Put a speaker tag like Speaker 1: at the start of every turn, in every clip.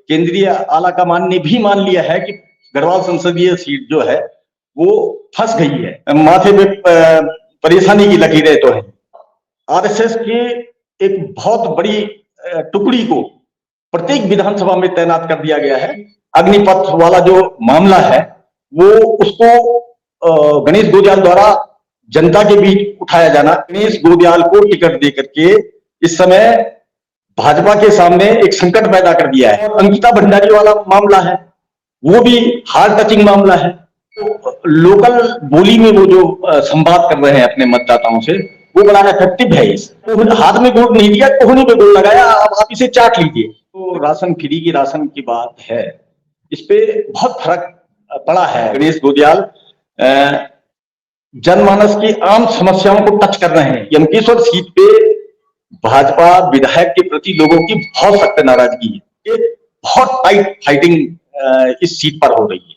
Speaker 1: केंद्रीय आला कमान ने भी मान लिया है कि गढ़वाल संसदीय सीट जो है वो फंस गई है, माथे पे परेशानी की लकीरें तो है। आरएसएस के एक बहुत बड़ी टुकड़ी को प्रत्येक विधानसभा में तैनात कर दिया गया है। अग्निपथ वाला जो मामला है वो उसको गणेश गोदियाल द्वारा जनता के बीच उठाया जाना, गणेश गोदियाल को टिकट दे करके इस समय भाजपा के सामने एक संकट पैदा कर दिया है। और अंकिता भंडारी वाला मामला है वो भी हार्ट टचिंग मामला है। तो लोकल बोली में वो जो संवाद कर रहे हैं अपने मतदाताओं से वो बड़ा इफेक्टिव है। तो हाथ में गोड़ नहीं दिया, कोहनी पे गोड़ लगाया, अब आप इसे चाट लीजिए। तो राशन फ्री की राशन की बात है, इस पे बहुत फर्क पड़ा है। गणेश गोदियाल जनमानस की आम समस्याओं को टच कर रहे हैं। यमकेश्वर सीट पे भाजपा विधायक के प्रति लोगों की बहुत सख्त नाराजगी है। ये बहुत टाइट फाइटिंग इस सीट पर हो रही है।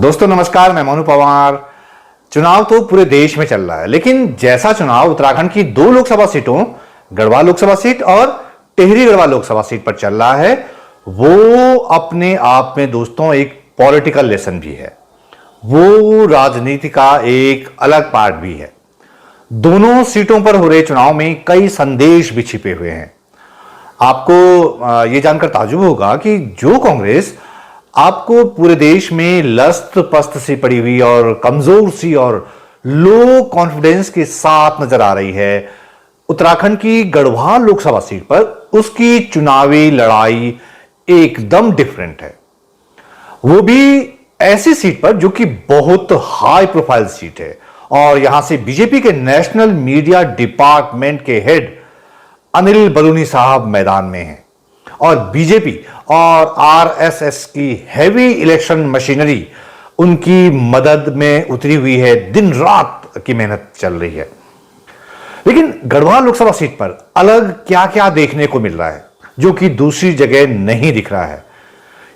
Speaker 2: दोस्तों नमस्कार, मैं मोनू पवार। चुनाव तो पूरे देश में चल रहा है, लेकिन जैसा चुनाव उत्तराखंड की 2 लोकसभा सीटों, गढ़वाल लोकसभा सीट और टिहरी गढ़वाल लोकसभा सीट पर चल रहा है, वो अपने आप में दोस्तों एक पॉलिटिकल लेसन भी है। वो राजनीति का एक अलग पार्ट भी है। दोनों सीटों पर हो रहे चुनाव में कई संदेश भी छिपे हुए हैं। आपको यह जानकर ताज्जुब होगा कि जो कांग्रेस आपको पूरे देश में लस्त पस्त सी पड़ी हुई और कमजोर सी और लो कॉन्फिडेंस के साथ नजर आ रही है, उत्तराखंड की गढ़वाल लोकसभा सीट पर उसकी चुनावी लड़ाई एकदम डिफरेंट है। वो भी ऐसी सीट पर जो कि बहुत हाई प्रोफाइल सीट है और यहां से बीजेपी के नेशनल मीडिया डिपार्टमेंट के हेड अनिल बलूनी साहब मैदान में हैं और बीजेपी और आरएसएस की हैवी इलेक्शन मशीनरी उनकी मदद में उतरी हुई है। दिन रात की मेहनत चल रही है। लेकिन गढ़वाल लोकसभा सीट पर अलग क्या क्या देखने को मिल रहा है जो कि दूसरी जगह नहीं दिख रहा है,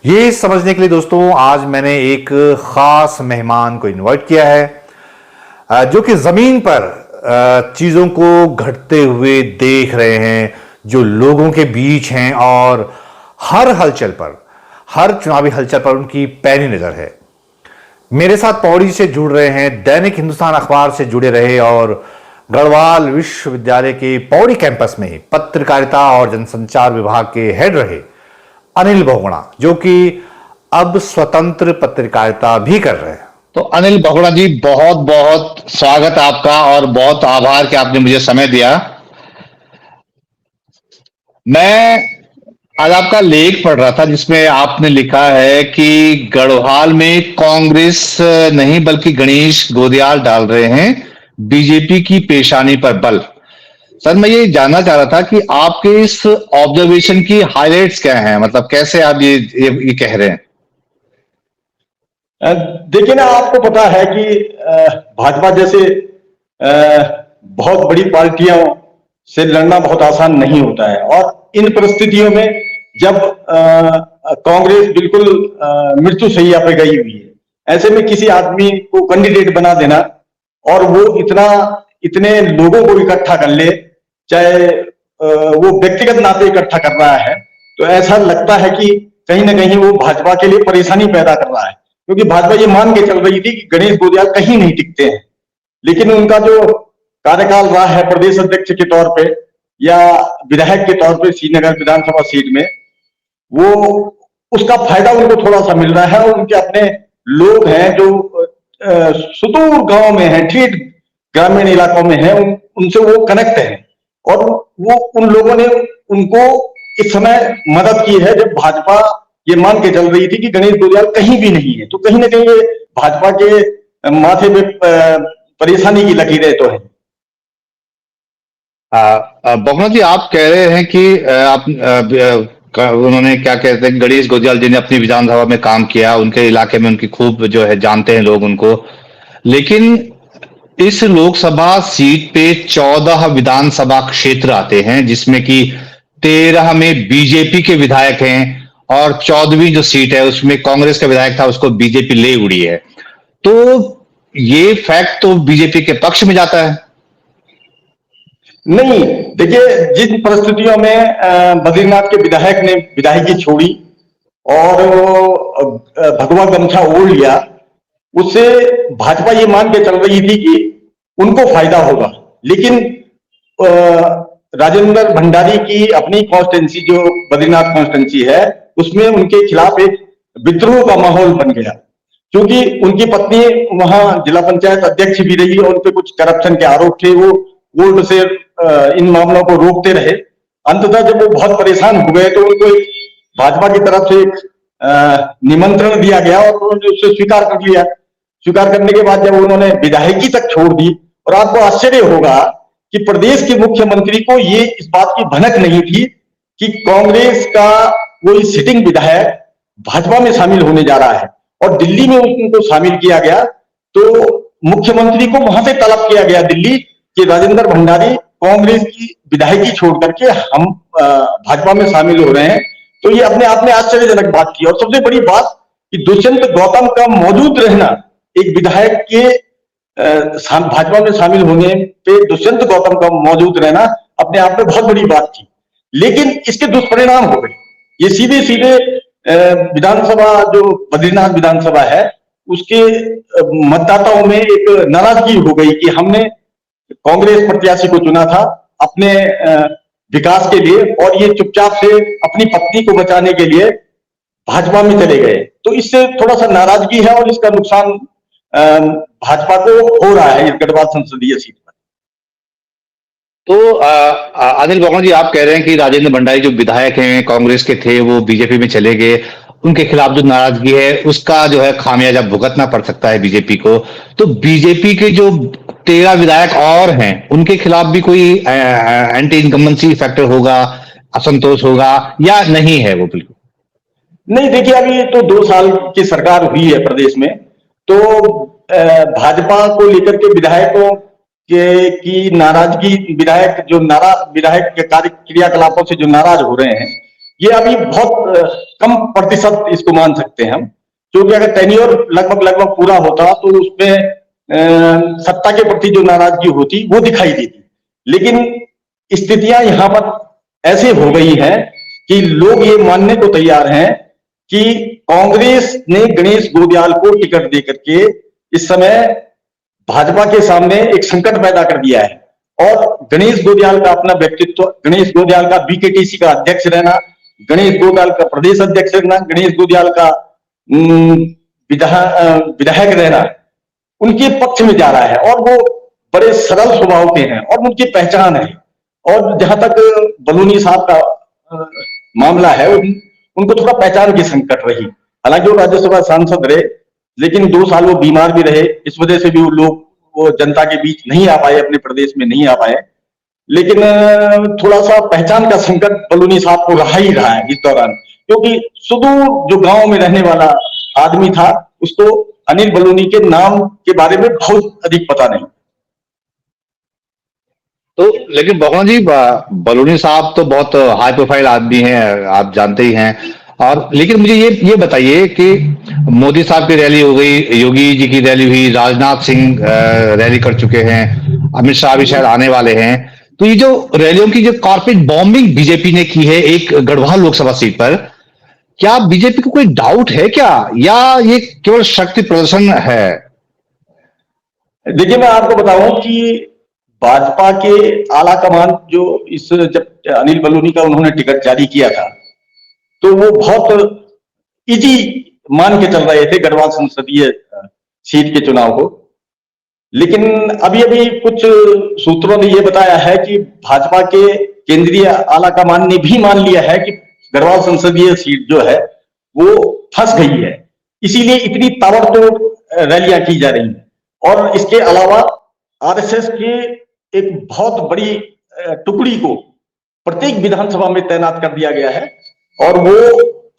Speaker 2: यह समझने के लिए दोस्तों आज मैंने एक खास मेहमान को इनवाइट किया है जो कि जमीन पर चीजों को घटते हुए देख रहे हैं, जो लोगों के बीच हैं और हर हलचल पर, हर चुनावी हलचल पर उनकी पैनी नजर है। मेरे साथ पौड़ी से जुड़ रहे हैं, दैनिक हिंदुस्तान अखबार से जुड़े रहे और गढ़वाल विश्वविद्यालय के पौड़ी कैंपस में पत्रकारिता और जनसंचार विभाग के हेड रहे अनिल बहुगुणा, जो कि अब स्वतंत्र पत्रकारिता भी कर रहे हैं।
Speaker 3: तो अनिल बहुगुणा जी, बहुत बहुत स्वागत आपका और बहुत आभार कि आपने मुझे समय दिया। मैं आज आपका लेख पढ़ रहा था जिसमें आपने लिखा है कि गढ़वाल में कांग्रेस नहीं बल्कि गणेश गोदियाल डाल रहे हैं बीजेपी की पेशानी पर बल। सर, मैं ये जानना चाह रहा था कि आपके इस ऑब्जर्वेशन की हाइलाइट्स क्या हैं, मतलब कैसे आप ये कह रहे हैं?
Speaker 1: देखिए ना, आपको पता है कि भाजपा जैसे बहुत बड़ी पार्टियों से लड़ना बहुत आसान नहीं होता है और इन परिस्थितियों में जब कांग्रेस बिल्कुल मृत्युशैया पे गई हुई है, ऐसे में किसी आदमी को कैंडिडेट बना देना और वो इतने लोगों को इकट्ठा कर ले, चाहे वो व्यक्तिगत नाते इकट्ठा कर रहा है, तो ऐसा लगता है कि कहीं ना कहीं वो भाजपा के लिए परेशानी पैदा कर रहा है। क्योंकि भाजपा ये मान के चल रही थी कि गणेश गोदियाल कहीं नहीं टिकते हैं, लेकिन उनका जो कार्यकाल रहा है प्रदेश अध्यक्ष के तौर पे या विधायक के तौर पे श्रीनगर विधानसभा सीट में, वो उसका फायदा उनको थोड़ा सा मिल रहा है और उनके अपने लोग हैं जो सुदूर गांव में हैं, ठीक ग्रामीण इलाकों में हैं, उनसे वो कनेक्ट है और वो उन लोगों ने उनको इस समय मदद की है जब भाजपा ये मान के चल रही थी कि गणेश गोदियाल कहीं भी नहीं है। तो कहीं ना कहीं ये भाजपा के माथे पे परेशानी की लकीरें तो है।
Speaker 3: बहुगुणा जी, आप कह रहे हैं कि उन्होंने क्या कहते हैं, गणेश गोदियाल जी ने अपनी विधानसभा में काम किया, उनके इलाके में उनकी खूब जो है जानते हैं लोग उनको, लेकिन इस लोकसभा सीट पे 14 विधानसभा क्षेत्र आते हैं जिसमें कि 13 में बीजेपी के विधायक हैं और 14वीं जो सीट है उसमें कांग्रेस का विधायक था, उसको बीजेपी ले उड़ी है। तो ये फैक्ट तो बीजेपी के पक्ष में जाता है।
Speaker 1: नहीं, देखिए जिन परिस्थितियों में बद्रीनाथ के विधायक ने विधायकी छोड़ी और भगवा गमछा ओढ़ लिया, उससे भाजपा ये मान के चल रही थी कि उनको फायदा होगा। लेकिन राजेंद्र भंडारी की अपनी कॉन्स्टिट्यूंसी जो बद्रीनाथ कॉन्स्टिट्यूंसी है, उसमें उनके खिलाफ एक विद्रोह का माहौल बन गया, क्योंकि उनकी पत्नी वहां जिला पंचायत अध्यक्ष भी रही और उन पे कुछ करप्शन के आरोप थे। वो कोर्ट से इन मामलों को रोकते रहे। अंततः जब वो बहुत परेशान हो गए तो उनको एक भाजपा की तरफ से एक निमंत्रण दिया गया और उन्होंने उसे स्वीकार कर लिया। स्वीकार करने के बाद जब उन्होंने विधायकी तक छोड़ दी, और आपको आश्चर्य होगा कि प्रदेश के मुख्यमंत्री को ये इस बात की भनक नहीं थी कि कांग्रेस का कोई सिटिंग विधायक भाजपा में शामिल होने जा रहा है, और दिल्ली में उनको शामिल किया गया। तो मुख्यमंत्री को वहां से तलब किया गया दिल्ली कि राजेंद्र भंडारी कांग्रेस की विधायकी छोड़ करके हम भाजपा में शामिल हो रहे हैं। तो ये अपने आप में आश्चर्यजनक बात थी। और सबसे बड़ी बात कि दुष्यंत गौतम का मौजूद रहना, एक विधायक के भाजपा में शामिल होने पे दुष्यंत गौतम का मौजूद रहना अपने आप में बहुत बड़ी बात थी। लेकिन इसके दुष्परिणाम हो गए। ये सीधे सीधे विधानसभा जो बद्रीनाथ विधानसभा है, उसके मतदाताओं में एक नाराजगी हो गई कि हमने कांग्रेस प्रत्याशी को चुना था अपने विकास के लिए, और ये चुपचाप से अपनी पत्नी को बचाने के लिए भाजपा में चले गए। तो इससे थोड़ा सा नाराजगी है और इसका नुकसान भाजपा को हो रहा है इस गढ़वाल संसदीय सीट पर।
Speaker 3: तो अनिल बगोन जी, आप कह रहे हैं कि राजेंद्र भंडारी जो विधायक हैं कांग्रेस के थे, वो बीजेपी में चले गए, उनके खिलाफ जो नाराजगी है उसका जो है खामियाजा भुगतना पड़ सकता है बीजेपी को। तो बीजेपी के जो 13 विधायक और हैं, उनके खिलाफ भी कोई एंटी इनकम्बेंसी फैक्टर होगा, असंतोष होगा, या नहीं है वो बिल्कुल?
Speaker 1: नहीं, देखिए अभी तो 2 साल की सरकार हुई है प्रदेश में, तो भाजपा को लेकर के विधायकों की नाराजगी, विधायक के कार्य क्रियाकलापों से जो नाराज हो रहे हैं, ये अभी बहुत कम प्रतिशत इसको मान सकते हैं हम। क्योंकि अगर टेन्योर लगभग पूरा होता तो उसमें सत्ता के प्रति जो नाराजगी होती वो दिखाई देती। लेकिन स्थितियां यहां पर ऐसे हो गई हैं कि लोग ये मानने को तैयार हैं कि कांग्रेस ने गणेश गोंदियाल को टिकट देकर के इस समय भाजपा के सामने एक संकट पैदा कर दिया है। और गणेश गोंदियाल का अपना व्यक्तित्व, गणेश गोंदियाल का बीकेटीसी का अध्यक्ष रहना, गणेश गोंदियाल का प्रदेश अध्यक्ष रहना, गणेश गोंदियाल का विधायक रहना उनके पक्ष में जा रहा है, और वो बड़े सरल स्वभाव के हैं और उनकी पहचान है। और जहां तक बलूनी साहब का मामला है, उनको थोड़ा पहचान की संकट रही। हालांकि वो राज्यसभा सांसद रहे, लेकिन 2 साल वो बीमार भी रहे, इस वजह से भी वो जनता के बीच नहीं आ पाए, अपने प्रदेश में नहीं आ पाए। लेकिन थोड़ा सा पहचान का संकट बलूनी साहब को रहा ही रहा है इस दौरान, क्योंकि सुदूर जो गांव में रहने वाला आदमी था, उसको अनिल बलूनी के नाम के बारे में बहुत अधिक पता नहीं।
Speaker 3: तो लेकिन बगोन जी, बलूनी साहब तो बहुत हाई प्रोफाइल आदमी हैं, आप जानते ही हैं। और लेकिन मुझे ये बताइए कि मोदी साहब की रैली हो गई, योगी जी की रैली हुई, राजनाथ सिंह रैली कर चुके हैं, अमित शाह भी शायद आने वाले हैं। तो ये जो रैलियों की जो कारपेट बॉम्बिंग बीजेपी ने की है एक गढ़वाल लोकसभा सीट पर, क्या बीजेपी को कोई डाउट है क्या, या ये केवल शक्ति प्रदर्शन है?
Speaker 1: देखिए, मैं आपको बताऊं कि भाजपा के आला कमान जब अनिल बलूनी का उन्होंने टिकट जारी किया था, तो वो बहुत इजी मान के चल रहे थे गढ़वाल संसदीय सीट के चुनाव को। लेकिन अभी कुछ सूत्रों ने यह बताया है कि भाजपा के केंद्रीय आला कमान ने भी मान लिया है कि गढ़वाल संसदीय सीट जो है वो फंस गई है, इसीलिए इतनी ताबड़तोड़ रैलियां की जा रही हैं। और इसके अलावा आरएसएस के एक बहुत बड़ी टुकड़ी को प्रत्येक विधानसभा में तैनात कर दिया गया है, और वो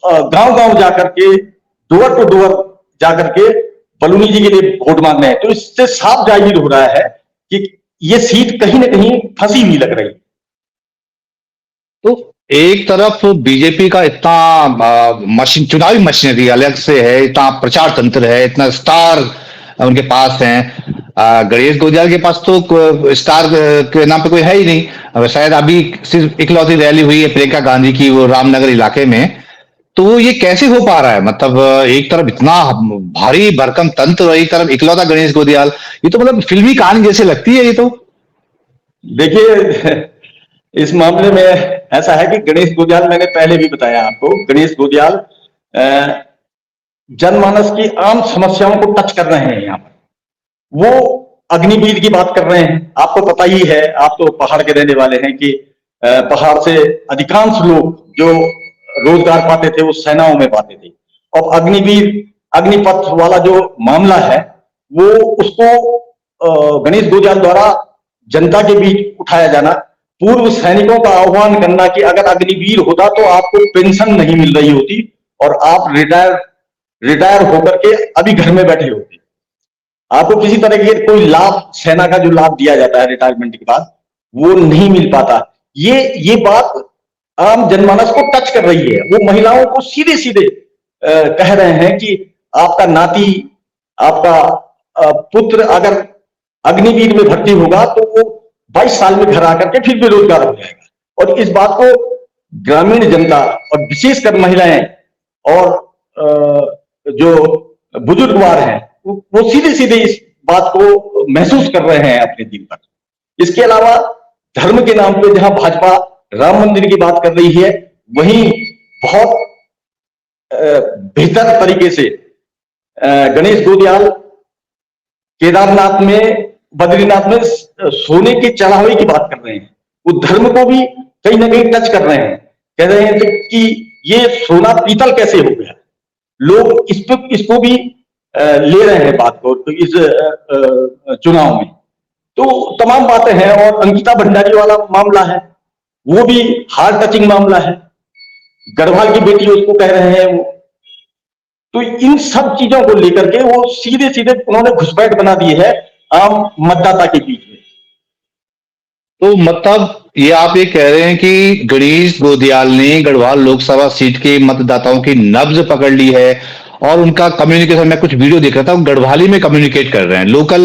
Speaker 1: गांव-गांव जाकर के, डोर टू डोर जाकर के बलूनी जी के लिए वोट मांग रहे हैं। तो इससे साफ जाहिर हो रहा है कि ये सीट कहीं ना कहीं फंसी हुई लग रही है।
Speaker 3: तो एक तरफ बीजेपी का इतना चुनावी मशीनरी अलग से है, इतना प्रचार तंत्र है, इतना स्टार उनके पास हैं, गणेश गोदियाल के पास तो स्टार के नाम पे कोई है ही नहीं। शायद अभी सिर्फ इकलौती रैली हुई है प्रियंका गांधी की, वो रामनगर इलाके में। तो ये कैसे हो पा रहा है? मतलब एक तरफ इतना भारी भरकम तंत्र और एक तरफ इकलौता गणेश गोदियाल, ये तो मतलब फिल्मी कहानी जैसे लगती है ये तो।
Speaker 1: देखिए, इस मामले में ऐसा है कि गणेश गोदियाल, मैंने पहले भी बताया आपको, गणेश गोदियाल जनमानस की आम समस्याओं को टच कर रहे हैं। यहाँ पर वो अग्निवीर की बात कर रहे हैं। आपको पता ही है, आप तो पहाड़ के रहने वाले हैं, कि पहाड़ से अधिकांश लोग जो रोजगार पाते थे वो सेनाओं में पाते थे। और अग्निवीर, अग्निपथ वाला जो मामला है, वो उसको गणेश गोदियाल द्वारा जनता के बीच उठाया जाना, पूर्व सैनिकों का आह्वान करना कि अगर अग्निवीर होता तो आपको पेंशन नहीं मिल रही होती और आप रिटायर होकर के अभी घर में बैठे होते, आपको किसी तरह के कोई लाभ, सेना का जो लाभ दिया जाता है रिटायरमेंट के बाद, वो नहीं मिल पाता। ये बात आम जनमानस को टच कर रही है। वो महिलाओं को सीधे सीधे कह रहे हैं कि आपका नाती, आपका पुत्र अगर अग्निवीर में भर्ती होगा तो वो 22 साल में घर आकर के फिर बेरोजगार हो जाएगा। और इस बात को ग्रामीण जनता और विशेषकर महिलाएं और जो बुजुर्गवार हैं, वो सीधे सीधे इस बात को महसूस कर रहे हैं अपने दिल पर। इसके अलावा धर्म के नाम पे जहां भाजपा राम मंदिर की बात कर रही है, वहीं बहुत बेहतर तरीके से गणेश गोदियाल केदारनाथ में, बद्रीनाथ में सोने के चढ़ावे की बात कर रहे हैं। वो धर्म को भी कहीं ना कहीं टच कर रहे हैं। कह रहे हैं कि ये सोना पीतल कैसे हो गया। लोग इसको भी ले रहे हैं बात को इस चुनाव में। तो तमाम बातें हैं। और अंकिता भंडारी वाला मामला है, वो भी हार्ट टचिंग मामला है। गढ़वाल की बेटी उसको कह रहे हैं वो। तो इन सब चीजों को लेकर के वो सीधे सीधे उन्होंने घुसपैठ बना दी है आम मतदाता के बीच में।
Speaker 3: तो मतलब ये कह रहे हैं कि गणेश गोदियाल ने गढ़वाल लोकसभा सीट के मतदाताओं की नब्ज पकड़ ली है और उनका कम्युनिकेशन, मैं कुछ वीडियो देख रहा था, वो गढ़वाली में कम्युनिकेट कर रहे हैं, लोकल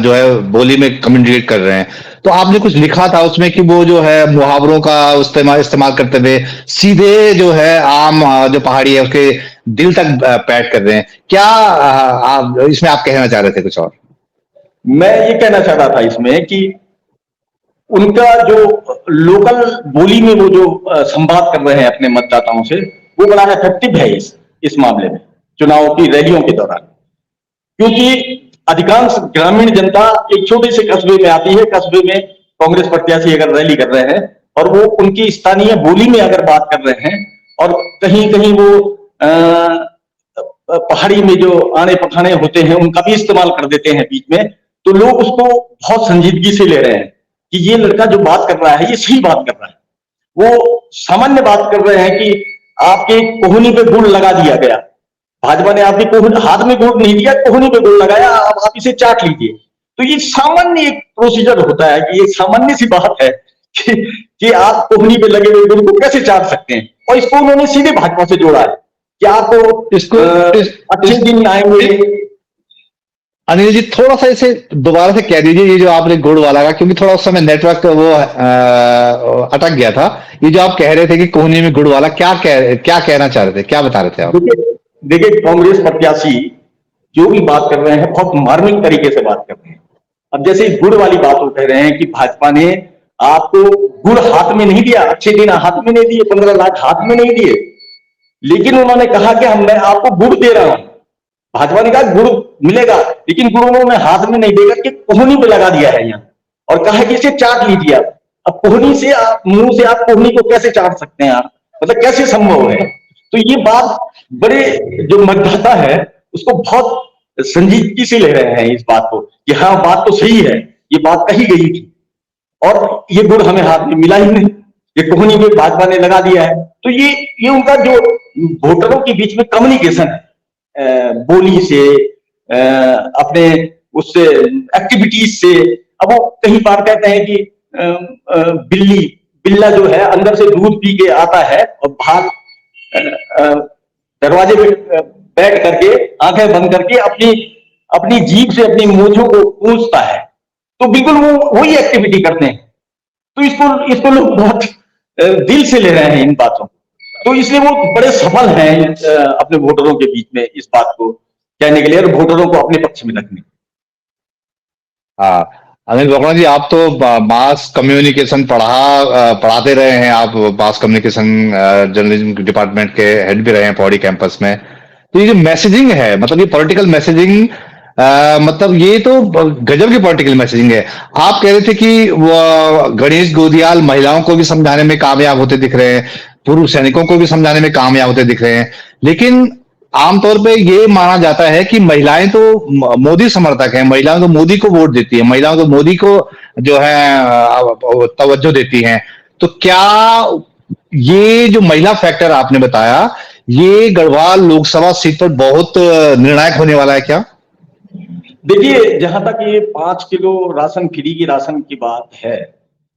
Speaker 3: जो है बोली में कम्युनिकेट कर रहे हैं। तो आपने कुछ लिखा था उसमें कि वो जो है मुहावरों का इस्तेमाल करते हुए सीधे जो है आम जो पहाड़ी है उसके दिल तक पैठ कर रहे हैं। क्या इसमें आप कहना चाह रहे थे कुछ और?
Speaker 1: मैं ये कहना चाह रहा था इसमें कि उनका जो लोकल बोली में वो जो संवाद कर रहे हैं अपने मतदाताओं से, वो बड़ा इफेक्टिव है इस मामले में, चुनाव की रैलियों के दौरान। क्योंकि अधिकांश ग्रामीण जनता एक छोटे से कस्बे में आती है, कस्बे में कांग्रेस प्रत्याशी अगर रैली कर रहे हैं और वो उनकी स्थानीय बोली में अगर बात कर रहे हैं, और कहीं कहीं वो पहाड़ी में जो आने पठाने होते हैं उनका भी इस्तेमाल कर देते हैं बीच में, तो लोग उसको बहुत संजीदगी से ले रहे हैं कि ये लड़का जो बात कर रहा है ये सही बात कर रहा है। वो सामान्य बात कर रहे हैं कि आपके कोहनी पे गुड़ लगा दिया गया, भाजपा ने आपकी हाथ में गुड़ नहीं दिया, कोहनी पे गुड़ लगाया, अब आप इसे चाट लीजिए। तो ये सामान्य एक प्रोसीजर होता है कि ये सामान्य सी बात है कि आप कोहनी पे लगे हुए गुड़ को कैसे चाट सकते हैं। और इसको उन्होंने सीधे भाजपा से जोड़ा है कि आपको
Speaker 3: इसको
Speaker 1: अच्छे दिन आएंगे।
Speaker 3: अनिल जी थोड़ा सा इसे दोबारा से कह दीजिए, ये जो आपने गुड़ वाला का, क्योंकि थोड़ा उस समय नेटवर्क वो अटक गया था। ये जो आप कह रहे थे कि कोहनी में गुड़ वाला, क्या कहना चाह रहे थे, क्या बता रहे थे आप?
Speaker 1: देखिए, कांग्रेस प्रत्याशी जो भी बात कर रहे हैं बहुत मार्मिक तरीके से बात कर रहे हैं। अब जैसे गुड़ वाली बात वो कह रहे हैं कि भाजपा ने आपको गुड़ हाथ में नहीं दिया, अच्छे दिन हाथ में नहीं दिए, 15 लाख हाथ में नहीं दिए, लेकिन उन्होंने कहा कि मैं आपको गुड़ दे रहा हूं। भाजपा ने कहा गुड़ मिलेगा, लेकिन गुड़ उन्होंने हाथ में नहीं देकर के कोहनी पे लगा दिया है यहाँ और कहा कि इसे चाट लीजिए आप। अब कोहनी से आप, मुंह से आप कोहनी को कैसे चाट सकते हैं आप? मतलब कैसे संभव है? तो ये बात बड़े जो मतदाता है उसको बहुत संजीदगी से ले रहे हैं इस बात को कि हाँ बात तो सही है, ये बात कही गई थी और ये गुड़ हमें हाथ में मिला ही नहीं, ये कोहनी में भाजपा ने लगा दिया है। तो ये उनका जो वोटरों के बीच में कम्युनिकेशन है, बोली से, अपने उससे एक्टिविटीज से। अब वो कहीं बार कहते हैं कि बिल्ला जो है अंदर से दूध पी के आता है और बाहर दरवाजे पे बैठ करके आंखें बंद करके अपनी जीभ से अपनी मूंछों को पूंछता है, तो बिल्कुल वो वही एक्टिविटी करते हैं। तो इसको लोग बहुत दिल से ले रहे हैं इन बातों को। तो इसलिए वो बड़े सफल हैं अपने वोटरों के बीच में इस बात को कहने के लिए और वोटरों को अपने पक्ष में रखने।
Speaker 3: हाँ, अनिल बकरा जी, आप तो मास कम्युनिकेशन पढ़ाते रहे हैं। आप मास कम्युनिकेशन जर्नलिज्म डिपार्टमेंट के हेड भी रहे हैं पौड़ी कैंपस में। तो ये जो मैसेजिंग है, मतलब ये पॉलिटिकल मैसेजिंग, मतलब ये तो गजब की पॉलिटिकल मैसेजिंग है। आप कह रहे थे कि वो गणेश गोदियाल महिलाओं को भी समझाने में कामयाब होते दिख रहे हैं, पूर्व सैनिकों को भी समझाने में कामयाब होते दिख रहे हैं, लेकिन आमतौर पे ये माना जाता है कि महिलाएं तो मोदी समर्थक हैं, महिलाएं तो मोदी को वोट देती है, महिलाएं तो मोदी को जो है तवज्जो देती हैं। तो क्या ये जो महिला फैक्टर आपने बताया, ये गढ़वाल लोकसभा सीट पर बहुत निर्णायक होने वाला है क्या?
Speaker 1: देखिए, जहां तक ये 5 किलो राशन फ्री की राशन की बात है,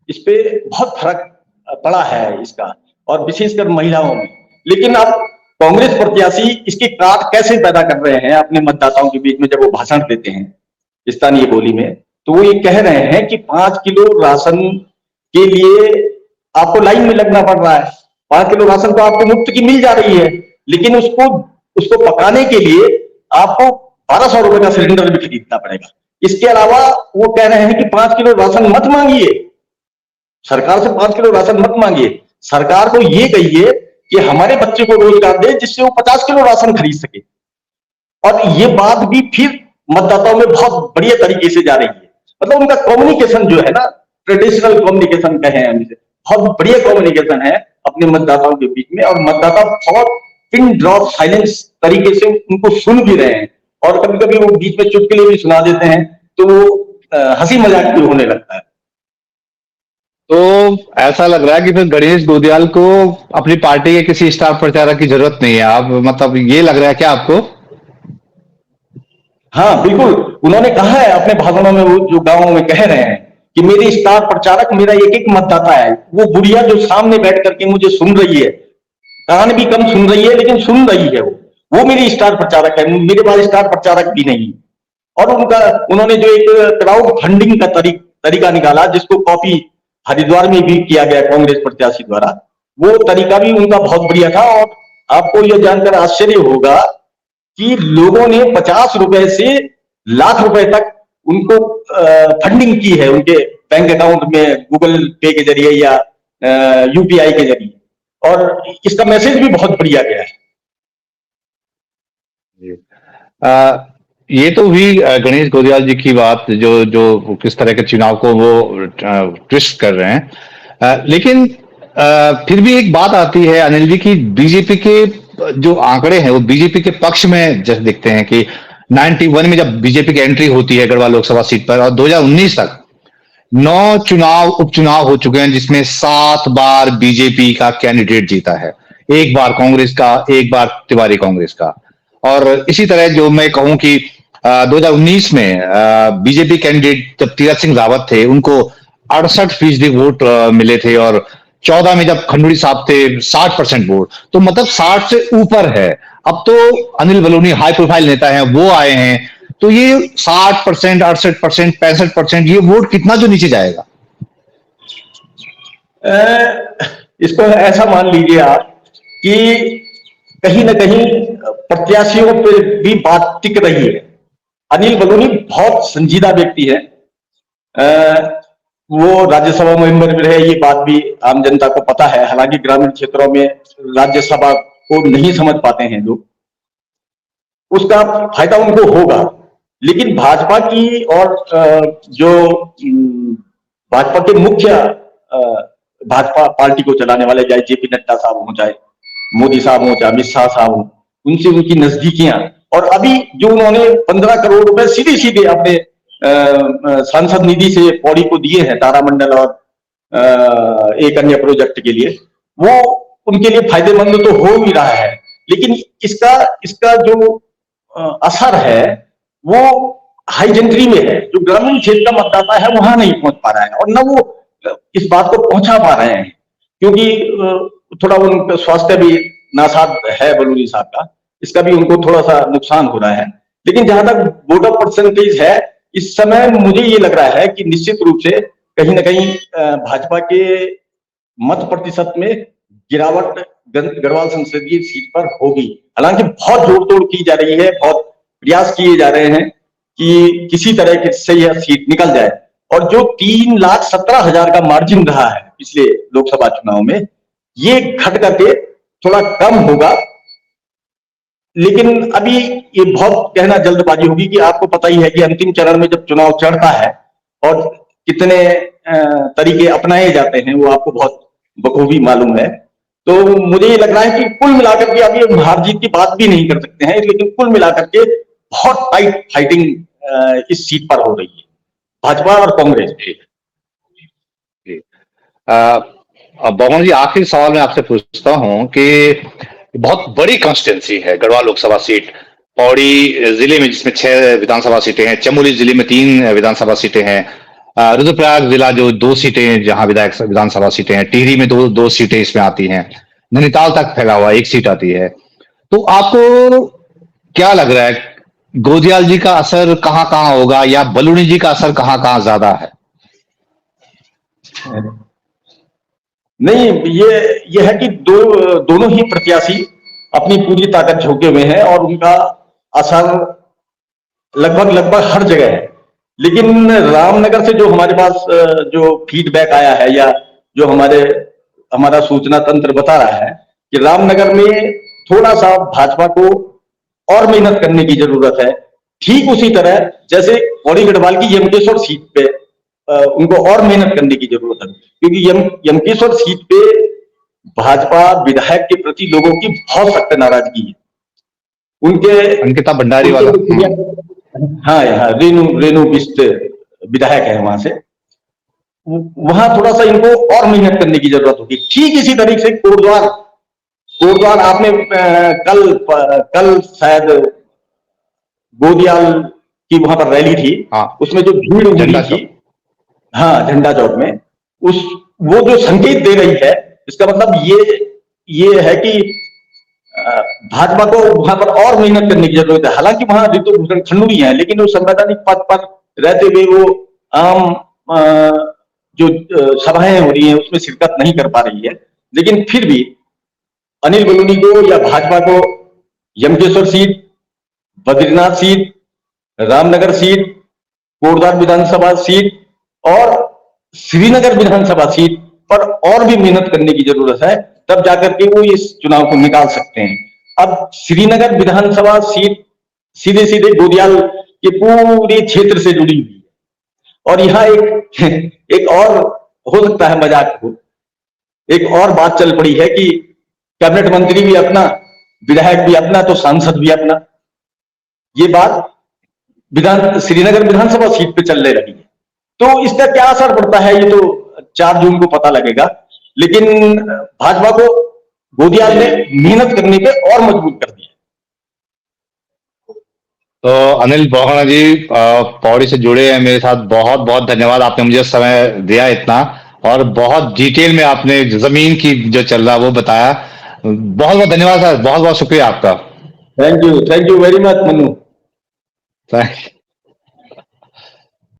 Speaker 1: इस पे बहुत फर्क पड़ा है इसका, और विशेषकर महिलाओं में। लेकिन अब कांग्रेस प्रत्याशी इसकी काट कैसे पैदा कर रहे हैं अपने मतदाताओं के बीच में, जब वो भाषण देते हैं स्थानीय बोली में, तो वो ये कह रहे हैं कि 5 किलो राशन के लिए आपको लाइन में लगना पड़ रहा है। 5 किलो राशन तो आपको मुफ्त की मिल जा रही है, लेकिन उसको उसको पकाने के लिए आपको 1200 रुपए का सिलेंडर भी खरीदना पड़ेगा। इसके अलावा वो कह रहे हैं कि 5 किलो राशन मत मांगिए, सरकार से 5 किलो राशन मत मांगिए, सरकार को ये कहिए कि हमारे बच्चे को रोजगार दे जिससे वो 50 किलो राशन खरीद सके। और ये बात भी फिर मतदाताओं में बहुत बढ़िया तरीके से जा रही है। मतलब उनका कम्युनिकेशन जो है ना, ट्रेडिशनल कम्युनिकेशन कहें हम इसे, बहुत बढ़िया कम्युनिकेशन है अपने मतदाताओं के बीच में, और मतदाता बहुत पिन ड्रॉप साइलेंस तरीके से उनको सुन भी रहे हैं, और कभी कभी वो बीच में चुटकुले भी सुना देते हैं, तो वो हंसी मजाक भी होने लगता है।
Speaker 3: तो ऐसा लग रहा है कि फिर गणेश गोदियाल को अपनी पार्टी के किसी स्टार प्रचारक की जरूरत नहीं है। आप मतलब ये लग रहा है क्या आपको?
Speaker 1: हाँ बिल्कुल, उन्होंने कहा है अपने भाषणों में, वो जो गांवों में कह रहे हैं कि मेरी स्टार प्रचारक मेरा एक एक मतदाता है। वो बुढ़िया जो सामने बैठ करके मुझे सुन रही है, कान भी कम सुन रही है लेकिन सुन रही है, वो मेरी स्टार प्रचारक है, मेरे पास स्टार प्रचारक भी नहीं। और उन्होंने जो एक क्राउड फंडिंग का तरीका निकाला, जिसको कॉपी हरिद्वार में भी किया गया कांग्रेस प्रत्याशी द्वारा, वो तरीका भी उनका बहुत बढ़िया था। और आपको यह जानकर आश्चर्य होगा कि लोगों ने 50 रुपए से लाख रुपए तक उनको फंडिंग की है, उनके बैंक अकाउंट में गूगल पे के जरिए या यूपीआई के जरिए, और इसका मैसेज भी बहुत बढ़िया गया है।
Speaker 3: ये तो हुई गणेश गोदियाल जी की बात, जो जो किस तरह के चुनाव को वो ट्विस्ट कर रहे हैं। लेकिन फिर भी एक बात आती है अनिल जी की, बीजेपी के जो आंकड़े हैं वो बीजेपी के पक्ष में जैसे दिखते हैं कि 91 में जब बीजेपी की एंट्री होती है गढ़वाल लोकसभा सीट पर, और 2019 तक 9 उपचुनाव हो चुके हैं, जिसमें 7 बार बीजेपी का कैंडिडेट जीता है, 1 बार कांग्रेस का, 1 बार तिवारी कांग्रेस का। और इसी तरह जो मैं कहूं कि 2019 में बीजेपी कैंडिडेट जब तीरथ सिंह रावत थे, उनको 68% वोट मिले थे, और 14 में जब खंडूड़ी साहब थे 60% वोट, तो मतलब 60 से ऊपर है। अब तो अनिल बलूनी हाई प्रोफाइल नेता हैं, वो आए हैं, तो ये 60%, 68%, 65%, ये वोट कितना जो नीचे जाएगा?
Speaker 1: इसको ऐसा मान लीजिए आप कि कहीं ना कहीं प्रत्याशियों पर भी बात टिक रही है। अनिल बलूनी बहुत संजीदा व्यक्ति है, वो राज्यसभा मेंबर भी रहे, ये बात भी आम जनता को पता है। हालांकि ग्रामीण क्षेत्रों में राज्यसभा को नहीं समझ पाते हैं लोग, उसका फायदा उनको होगा। लेकिन भाजपा की और जो भाजपा के मुख्य भाजपा पार्टी को चलाने वाले, चाहे जेपी नड्डा साहब हो, चाहे मोदी साहब हो, चाहे अमित शाह साहब हो, उनसे उनकी नजदीकियां, और अभी जो उन्होंने 15 करोड़ रुपए सीधे सीधे अपने सांसद निधि से पौड़ी को दिए हैं, तारामंडल और एक अन्य प्रोजेक्ट के लिए, वो उनके लिए फायदेमंद तो हो भी रहा है। लेकिन इसका जो असर है वो हाई जंतरी में है, जो ग्रामीण क्षेत्र का मतदाता है वहां नहीं पहुंच पा रहा है, और न वो इस बात को पहुंचा पा रहे हैं, क्योंकि थोड़ा उनका स्वास्थ्य भी नासाज है बलूनी साहब का, इसका भी उनको थोड़ा सा नुकसान हो रहा है। लेकिन जहां तक वोट ऑफ परसेंटेज है, इस समय मुझे ये लग रहा है कि निश्चित रूप से कहीं ना कहीं भाजपा के मत प्रतिशत में गिरावट गढ़वाल संसदीय सीट पर होगी। हालांकि बहुत जोड़ तोड़ की जा रही है, बहुत प्रयास किए जा रहे हैं कि किसी तरह से यह सीट निकल जाए, और जो 3,17,000 का मार्जिन रहा है पिछले लोकसभा चुनाव में, ये घट करके थोड़ा कम होगा। लेकिन अभी ये बहुत कहना जल्दबाजी होगी कि आपको पता ही है कि अंतिम चरण में जब चुनाव चढ़ता है और कितने तरीके अपनाए जाते हैं, वो आपको बहुत बखूबी मालूम है। तो मुझे ये लग रहा है कि कुल मिलाकर के अभी हार जीत की बात भी नहीं कर सकते हैं, लेकिन कुल मिलाकर के बहुत टाइट फाइटिंग इस सीट पर हो रही है, भाजपा और कांग्रेस पे।
Speaker 3: बमन जी, आखिरी सवाल मैं आपसे पूछता हूं कि बहुत बड़ी कॉन्स्टिट्यूंसी है गढ़वाल लोकसभा सीट, पौड़ी जिले में जिसमें 6 विधानसभा सीटें हैं, चमोली जिले में 3 विधानसभा सीटें हैं, रुद्रप्रयाग जिला जो 2 सीटें जहां विधानसभा सीटें हैं, टिहरी में 2 सीटें इसमें आती हैं, नैनीताल तक फैला हुआ 1 सीट आती है। तो आपको क्या लग रहा है, गोदियाल जी का असर कहां कहां होगा, या बलूनी जी का असर कहां कहां ज्यादा है?
Speaker 1: नहीं, ये है कि दोनों ही प्रत्याशी अपनी पूरी ताकत झोंके हुए हैं और उनका असर लगभग हर जगह है। लेकिन रामनगर से जो हमारे पास जो फीडबैक आया है, या जो हमारा सूचना तंत्र बता रहा है कि रामनगर में थोड़ा सा भाजपा को और मेहनत करने की जरूरत है। ठीक उसी तरह जैसे पौड़ी गढ़वाल की यमकेश्वर सीट पे उनको और मेहनत करने की जरूरत है, क्योंकि यमकेश्वर सीट पे भाजपा विधायक के प्रति लोगों की बहुत सख्त नाराजगी है। उनके
Speaker 3: अंकिता भंडारी वाला,
Speaker 1: हाँ, यहाँ रेणु बिष्ट विधायक है वहां से, वहां थोड़ा सा इनको और मेहनत करने की जरूरत होगी। ठीक इसी तरीके से कोटद्वार आपने कल शायद गोदियाल की वहां पर रैली थी,
Speaker 3: हाँ,
Speaker 1: उसमें जो भीड़ उमड़ी थी, हाँ, झंडा चौक में, वो जो संकेत दे रही है, इसका मतलब ये है कि भाजपा को वहां पर और मेहनत करने की जरूरत है। हालांकि वहां ऋतुभूषण खंडूरी है, लेकिन वो संवैधानिक पद पर रहते हुए वो आम जो सभाएं हो रही हैं उसमें शिरकत नहीं कर पा रही है। लेकिन फिर भी अनिल बलूनी को या भाजपा को Yamkeshwar seat, Badrinath seat, Ramnagar seat, Kotdwar विधानसभा सीट और श्रीनगर विधानसभा सीट पर और भी मेहनत करने की जरूरत है, तब जाकर के वो इस चुनाव को निकाल सकते हैं। अब श्रीनगर विधानसभा सीट सीधे सीधे गोदियाल के पूरे क्षेत्र से जुड़ी हुई है, और यहाँ एक और हो सकता है मजाक हो, एक और बात चल पड़ी है कि कैबिनेट मंत्री भी अपना, विधायक भी अपना, तो सांसद भी अपना। ये बात श्रीनगर विधानसभा सीट पे चलने लगी है। तो इसका क्या असर पड़ता है ये तो 4 जून को पता लगेगा। लेकिन भाजपा को गोदियाल ने मेहनत करने पे और मजबूर कर दिया।
Speaker 3: तो अनिल बोहना जी पौड़ी से जुड़े हैं मेरे साथ, बहुत बहुत धन्यवाद, आपने मुझे समय दिया इतना, और बहुत डिटेल में आपने जमीन की जो चल रहा वो बताया। बहुत बहुत धन्यवाद सर, बहुत बहुत शुक्रिया आपका।
Speaker 1: Thank you very much Manu.
Speaker 3: Thank you.